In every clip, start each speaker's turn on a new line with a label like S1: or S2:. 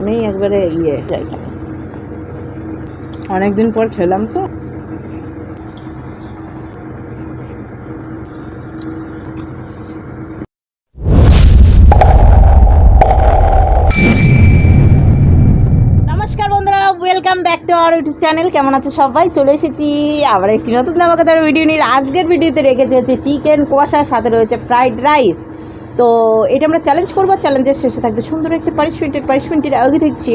S1: আমি একবারে যাই খেলে অনেকদিন পর খেলাম তো। নমস্কার বন্ধুরা, welcome back to our YouTube channel. কেমন আছে সবাই? চলে এসেছি আবার একটি নতুন ধামাকাদার ভিডিও নিয়ে। আজকের ভিডিওতে রেখেছে হচ্ছে চিকেন কষার সাথে রয়েছে ফ্রাইড রাইস। তো এটা আমরা চ্যালেঞ্জ করবো, চ্যালেঞ্জের শেষে থাকবে সুন্দর একটা পানিশমেন্টের আগে দেখছে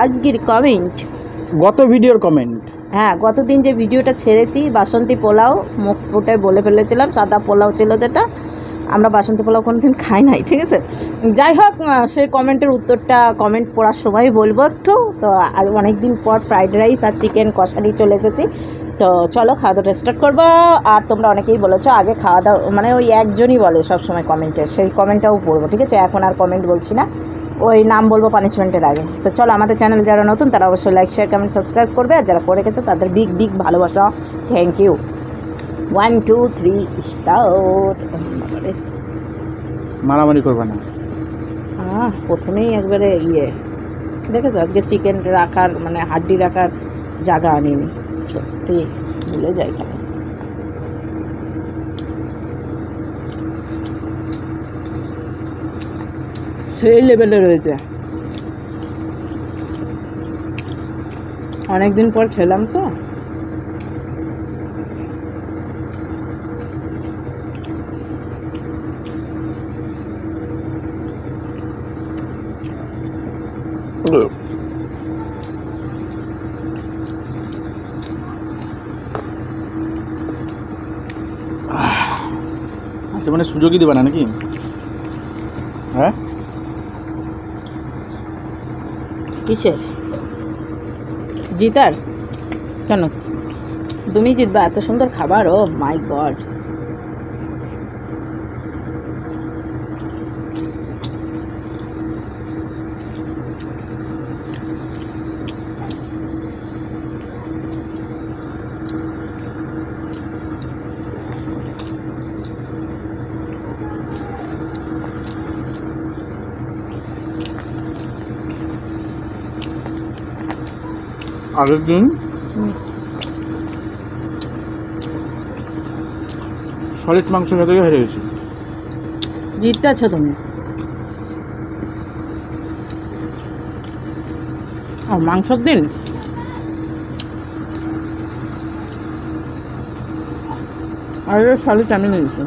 S1: আজকের কমেন্ট,
S2: গত ভিডিওর কমেন্ট।
S1: হ্যাঁ, গতদিন যে ভিডিওটা ছেড়েছি বাসন্তী পোলাও, মুখ ফুটায় বলে ফেলেছিলাম সাদা পোলাও ছিল যেটা, আমরা বাসন্তী পোলাও কোনোদিন খাই নাই, ঠিক আছে। যাই হোক, সেই কমেন্টের উত্তরটা কমেন্ট পড়ার সময় বলবো একটু। তো আর অনেক দিন পর ফ্রাইড রাইস আর চিকেন কষা নিয়ে চলে এসেছি। তো চলো খাওয়া দাওয়াটা স্টার্ট করবো। আর তোমরা অনেকেই বলেছো আগে খাওয়া দাওয়া, মানে ওই একজনই বলে সবসময় কমেন্টে, সেই কমেন্টটাও পড়বো, ঠিক আছে। এখন আর কমেন্ট বলছি না, ওই নাম বলবো পানিশমেন্টের আগে। তো চলো, আমাদের চ্যানেল যারা নতুন তারা অবশ্যই লাইক শেয়ার কমেন্ট সাবস্ক্রাইব করবে, আর যারা করে গেছো তাদের বিগ বিগ ভালোবাসা, থ্যাংক ইউ। 1 2 3 স্টার্ট।
S2: মারামারি করবে না।
S1: প্রথমেই একবারে দেখেছো আজকে চিকেন রাখার মানে হাড্ডি রাখার জায়গা আনিনি, সত্যি ভুলে যাই কেন। সেই লেভেলে রয়েছে, অনেকদিন পর খেলাম তো।
S2: আচ্ছা, মানে সুযোগই দেবে না নাকি? হ্যাঁ,
S1: কিসের জিতার? কেন তুমি জিতবা? এত সুন্দর খাবার, ও মাই গড।
S2: আগের দিন সলিড মাংস খেতে গিয়ে হেরে গেছি।
S1: জিততে আছো তুমি। ও মাংসর দিন আর সলিড আমি নিয়েছি।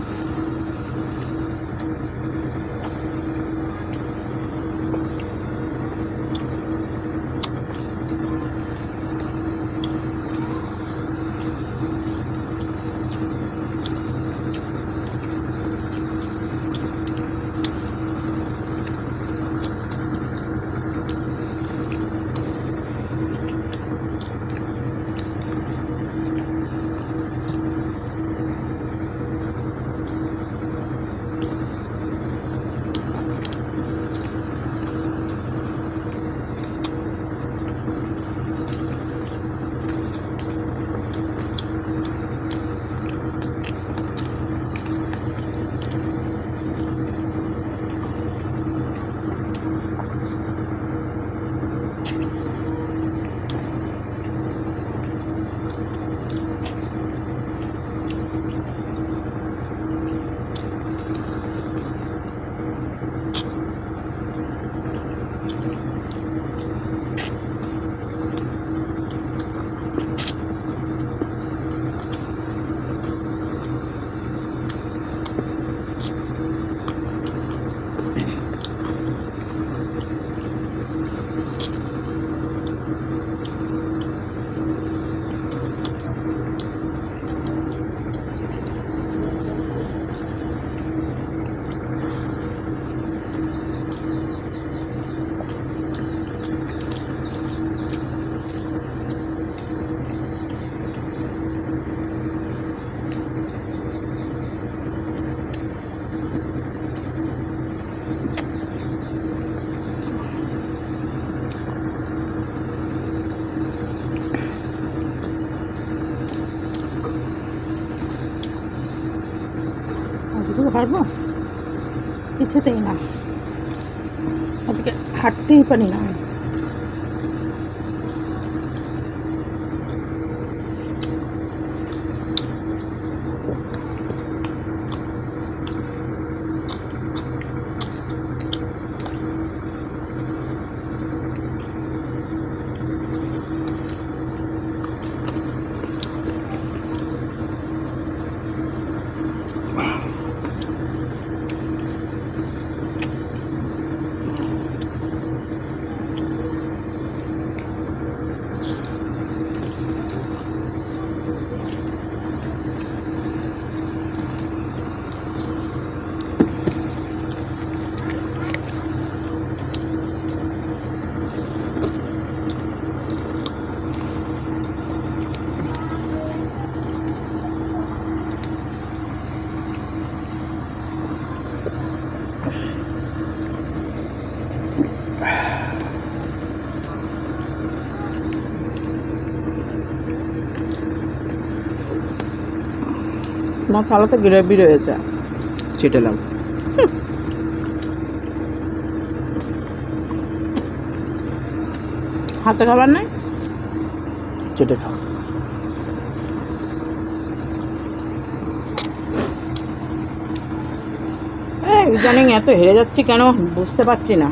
S1: আজকে পারবো কিছুতেই না, আজকে হাঁটতেই পারি না। আমার থালাতে গ্রেভি রয়েছে,
S2: চেটে লাও।
S1: হাতে খাবার নাই,
S2: চেটে খাও।
S1: ইদানিং এত হেরে যাচ্ছি কেন বুঝতে পারছি না।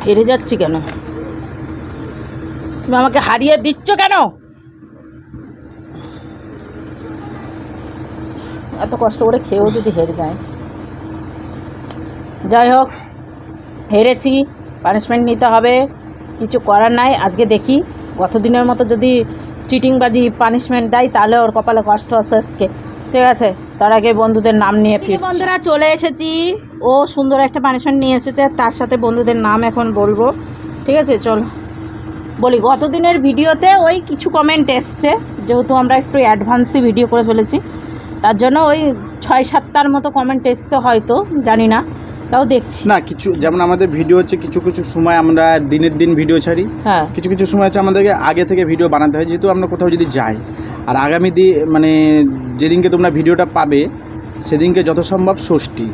S1: হেরে যাচ্ছি কেন? তুমি আমাকে হারিয়ে দিচ্ছ কেন? এত কষ্ট করে খেয়েও যদি হেরে যায়। যাই হোক, হেরেছি, পানিশমেন্ট নিতে হবে, কিছু করার নাই। আজকে দেখি গত দিনের মতো যদি চিটিংবাজি পানিশমেন্ট দেয় তাহলে ওর কপালে কষ্ট আছে আজকে, ঠিক আছে? তার আগে বন্ধুদের নাম নিয়ে ফিরে বন্ধুরা চলে এসেছি। ও সুন্দর একটা পানিশমেন্ট নিয়ে এসেছে, তার সাথে বন্ধুদের নাম এখন বলবো, ঠিক আছে? চল বলি, গত দিনের ভিডিওতে ওই কিছু কমেন্ট এসছে, যেহেতু আমরা একটু অ্যাডভান্সই ভিডিও করে ফেলেছি, তার জন্য ওই 6-7টার মতো কমেন্ট এসছে, হয়তো জানি না, তাও দেখছি
S2: না কিছু, যেমন আমাদের ভিডিও হচ্ছে কিছু কিছু সময় আমরা দিনের দিন ভিডিও ছাড়ি,
S1: হ্যাঁ।
S2: কিছু কিছু সময় হচ্ছে আমাদেরকে আগে থেকে ভিডিও বানাতে হয়, যেহেতু আমরা কোথাও যদি যাই। আর আগামী মানে যেদিনকে তোমরা ভিডিওটা পাবে সেদিনকে যত সম্ভব ষষ্ঠী,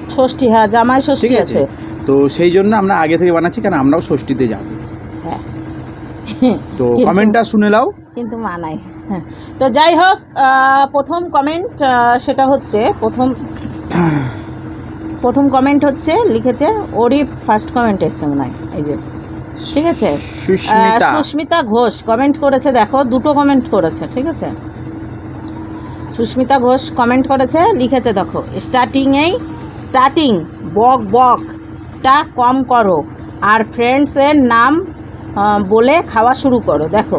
S1: হ্যাঁ, জামাই ষষ্ঠী
S2: ঠিক আছে?
S1: আছে।
S2: তো সেই জন্য আমরা আগে থেকে বানাচ্ছি, কারণ আমরাও ষষ্ঠীতে যাব।
S1: হ্যাঁ,
S2: তো কমেন্টটা শুনে নাও,
S1: কিন্তু মানাই। হ্যাঁ, তো যাই হোক, প্রথম কমেন্ট সেটা হচ্ছে প্রথম কমেন্ট হচ্ছে, লিখেছে, ওরই ফার্স্ট কমেন্ট এসছে মনে হয়, এই যে, ঠিক আছে? সুস্মিতা ঘোষ কমেন্ট করেছে, দেখো দুটো কমেন্ট করেছে, ঠিক আছে? সুস্মিতা ঘোষ কমেন্ট করেছে, লিখেছে, দেখো, স্টার্টিং বকটা কম করো আর ফ্রেন্ডসের নাম বলে খাওয়া শুরু করো, দেখো,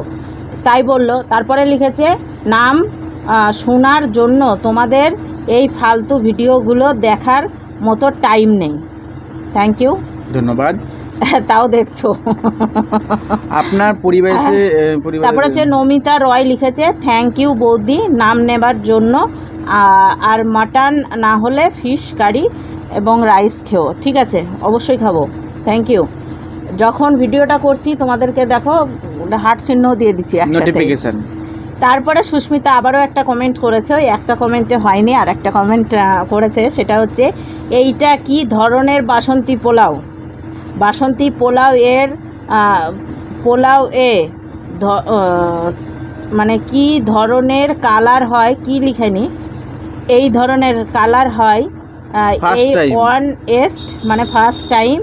S1: তাই বললো। তারপরে লিখেছে, নাম শোনার জন্য তোমাদের এই ফালতু ভিডিওগুলো দেখার মতো টাইম নেই। থ্যাংক ইউ,
S2: ধন্যবাদ।
S1: তাও দেখছো
S2: আপনার পরিবেশে।
S1: তারপরে হচ্ছে নমিতা রয় লিখেছে, থ্যাংক ইউ বৌদি নাম নেবার জন্য, আর মাটন না হলে ফিশ কারি এবং রাইস খেও। ঠিক আছে, অবশ্যই খাবো, থ্যাংক ইউ। যখন ভিডিওটা করছি তোমাদেরকে দেখো হার্ট চিহ্নও দিয়ে দিচ্ছি
S2: নোটিফিকেশন।
S1: তারপরে সুস্মিতা আবারও একটা কমেন্ট করেছে, ওই একটা কমেন্টে হয়নি, আর একটা কমেন্ট করেছে, সেটা হচ্ছে, এইটা কি ধরনের বাসন্তী পোলাও? বাসন্তী পোলাও মানে কি ধরনের কালার হয়, কি লিখেনি, এই ধরনের কালার হয়, এই মানে ফার্স্ট টাইম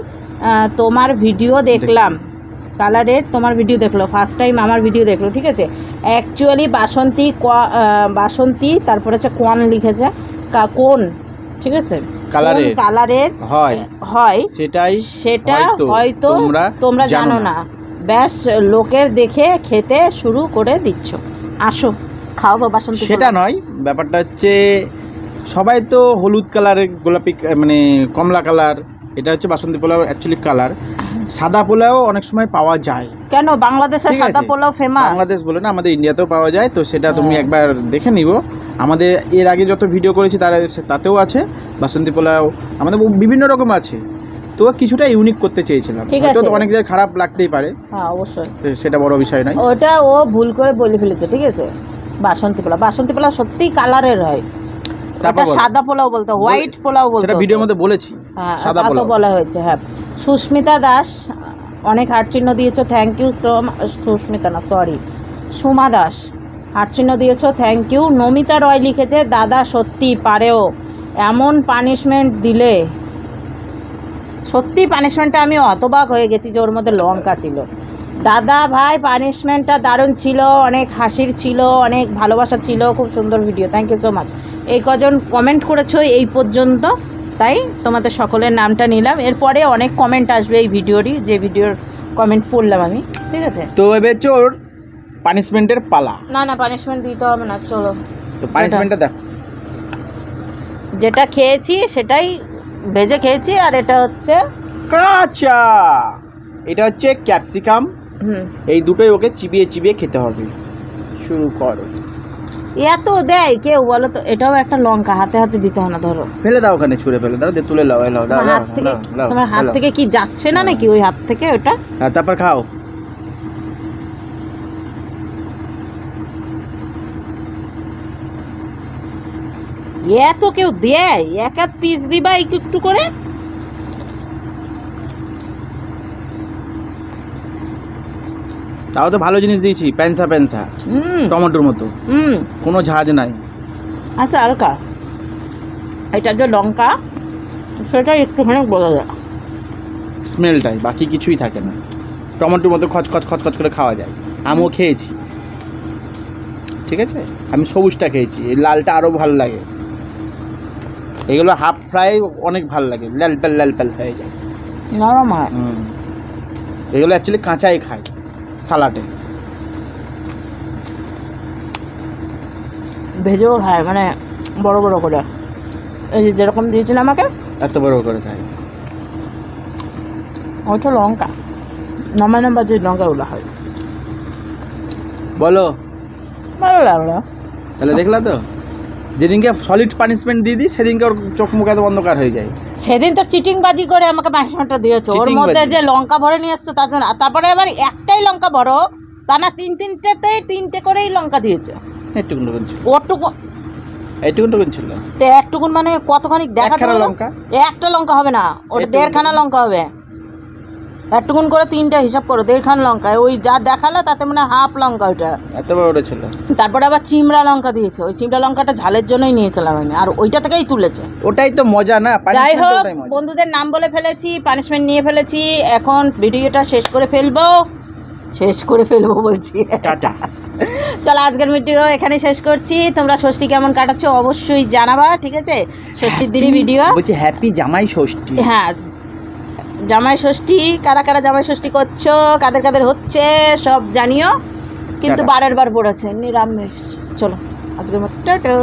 S1: তোমার ভিডিও দেখলাম, কালারের তোমার ভিডিও দেখলো, ফার্স্ট টাইম আমার ভিডিও দেখলো, ঠিক আছে? অ্যাকচুয়ালি বাসন্তী তারপরে হচ্ছে কোন লিখেছে, কোন, ঠিক আছে, কালারের হয় সেটা হয়তো তোমরা জানো না, ব্যাস লোকের দেখে খেতে শুরু করে দিচ্ছ। আসো খাওয়াবো বাসন্তী।
S2: সেটা নয়, ব্যাপারটা হচ্ছে সবাই তো হলুদ কালারের, গোলাপি মানে কমলা কালার, এটা হচ্ছে বাসন্তী পোলাও অ্যাকচুয়ালি কালার। সাদা পোলাও অনেক সময় পাওয়া যায়।
S1: কেন বাংলাদেশে সাদা পোলাও ফেমাস?
S2: বাংলাদেশ বলে না, আমাদের ইন্ডিয়াতেও পাওয়া যায়। তো সেটা তুমি একবার দেখে নিও, আমাদের এর আগে যত ভিডিও করেছি তাতেও আছে বাসন্তী পোলাও, আমাদের বিভিন্ন রকম আছে। তো কিছুটা ইউনিক করতে চেয়েছিলাম, হয়তো অনেক জায়গায় খারাপ লাগতেই পারে,
S1: হ্যাঁ অবশ্যই,
S2: তো সেটা বড় বিষয় নয়।
S1: ওটা ও ভুল করে বলে ফেলেছে, ঠিক আছে? বাসন্তী পোলাও সত্যিই কালারের হয়, তারপর সাদা পোলাও বলতো, হোয়াইট পোলাও বলতো,
S2: সেটা ভিডিওর মধ্যে বলেছি, সাদা পোলাও
S1: বলা হয়েছে। হ্যাঁ, সুস্মিতা দাস অনেক হার্ট চিহ্ন দিয়েছো, thank you. Suma Das heart চিহ্ন দিয়েছো, থ্যাংক ইউ। নমিতা রয় লিখেছে, দাদা সত্যি পারেও এমন পানিশমেন্ট দিলে, সত্যি পানিশমেন্টটা আমি হতবাক হয়ে গেছি যে ওর মধ্যে লঙ্কা ছিল। দাদা ভাই পানিশমেন্টটা দারুণ ছিল, অনেক হাসির ছিল, অনেক ভালোবাসা ছিল, খুব সুন্দর video, thank you so much. এই কজন কমেন্ট করেছো এই পর্যন্ত, তাই তোমাদের সকলের নামটা নিলাম। এরপরে অনেক কমেন্ট আসবে এই ভিডিওরই, যে ভিডিওর কমেন্ট পড়লাম আমি, ঠিক আছে?
S2: তো এবার ওর পানিশমেন্টের পালা।
S1: না পানিশমেন্ট দিতে হবে না, চলো
S2: তো পানিশমেন্টটা দেখো।
S1: যেটা খেয়েছি সেটাই ভেজে খেয়েছি, আর এটা হচ্ছে
S2: কাঁচা। এটা হচ্ছে ক্যাপসিকাম, এই দুটোই ওকে চিবিয়ে চিবিয়ে খেতে হবে। শুরু করো।
S1: এত দেয় কেউ বলো তো? এটাও একটা লঙ্কা, হাতে হাতে দিতে হয় না, ধরো
S2: ফেলে দাও, ওখানে ছুঁড়ে ফেলে দাও, দিয়ে তুলে লাও, এলাও দাও,
S1: তোমার হাত থেকে, তোমার হাত থেকে কি যাচ্ছে না নাকি ওই হাত থেকে ওটা?
S2: হ্যাঁ, তারপর খাও।
S1: এত কেউ দেয়? এক এক পিস দিবা একটু একটু করে?
S2: তাও তো ভালো জিনিস দিয়েছি, প্যান্সা প্যান্সা, টমেটোর মতো, কোনো ঝাঁজ নাই।
S1: আচ্ছা হালকা, এটা যে লঙ্কা সেটা একটুখানি বোঝা যায়,
S2: স্মেলটাই, বাকি কিছুই থাকে না। টমেটোর মতো খচখচ খচখচ করে খাওয়া যায়। আমিও খেয়েছি, ঠিক আছে, আমি সবুজটা খেয়েছি, এই লালটা আরও ভালো লাগে। এগুলো হাফ ফ্রাই অনেক ভালো লাগে, লাল পাল হয়ে যায়,
S1: নরম হয়।
S2: এগুলো অ্যাকচুয়ালি কাঁচাই খায় সালাডে,
S1: ভেজেও খায়, মানে বড় বড় করে, এই যে যেরকম দিয়েছেন আমাকে
S2: এত বড় করে খায়।
S1: ওটা লঙ্কা, নাম্বার নাম্বার যে লঙ্কাগুলো হয়।
S2: বলো,
S1: ভালো লাগলো।
S2: তাহলে দেখলা তো, যেদিনকে সলিড পানিশমেন্ট দিয়ে দিই সেদিনকে ওর চোখ মুখ এত অন্ধকার হয়ে যায়।
S1: সেদিন তো চিটিংবাজি করে আমাকে পানিশমেন্টটা দিয়েছো, ওর
S2: চিটিংবাজি।
S1: মধ্যে যে লঙ্কা ভরে নিয়ে আসছো তার জন্য, আর তারপরে আবার একটাই লঙ্কা বড়, তা না তিনটেতে তিনটে করেই লঙ্কা দিয়েছে।
S2: একটুকুন ছিল,
S1: ওটুকু
S2: এইটুকুন ছিল,
S1: তো একটুকুন মানে কতখানি দেখা
S2: একখানা
S1: যাবে?
S2: লঙ্কা,
S1: একটা লঙ্কা হবে না, ওটা
S2: একটুকুন।
S1: দেড়খানা লঙ্কা হবে। একটুকুন করে তিনটা হিসাব করো, দেড়খান লঙ্কা, ওই যা দেখালো তাতে মানে হাফ লঙ্কা ওইটা।
S2: এত বড় ওটা ছিল।
S1: তারপরে আবার চিমড়া লঙ্কা দিয়েছে, ওই চিমড়া লঙ্কাটা ঝালের জন্যই নিয়েছিলাম আমি, আর ওইটা থেকেই তুলেছে।
S2: ওটাই তো মজা না,
S1: যাই
S2: punishment
S1: হোক,
S2: ওটাই মজা।
S1: বন্ধুদের নাম বলে ফেলেছি, পানিশমেন্ট নিয়ে ফেলেছি, এখন ভিডিওটা শেষ করে ফেলবো বলছি।
S2: টাটা।
S1: চলো আজকের ভিডিও এখানে শেষ করছি। তোমরা ষষ্ঠী কেমন কাটাচ্ছ অবশ্যই জানাবা, ঠিক আছে? ষষ্ঠীর দিনই ভিডিও।
S2: বলছি হ্যাপি জামাই ষষ্ঠী।
S1: হ্যাঁ, জামাই ষষ্ঠী, কারা কারা জামাই ষষ্ঠী করছো, কাদের কাদের হচ্ছে সব জানিও, কিন্তু
S2: টাটা।
S1: বারের বার পড়েছে নিরামিষ। চলো আজকের মতো টাটা।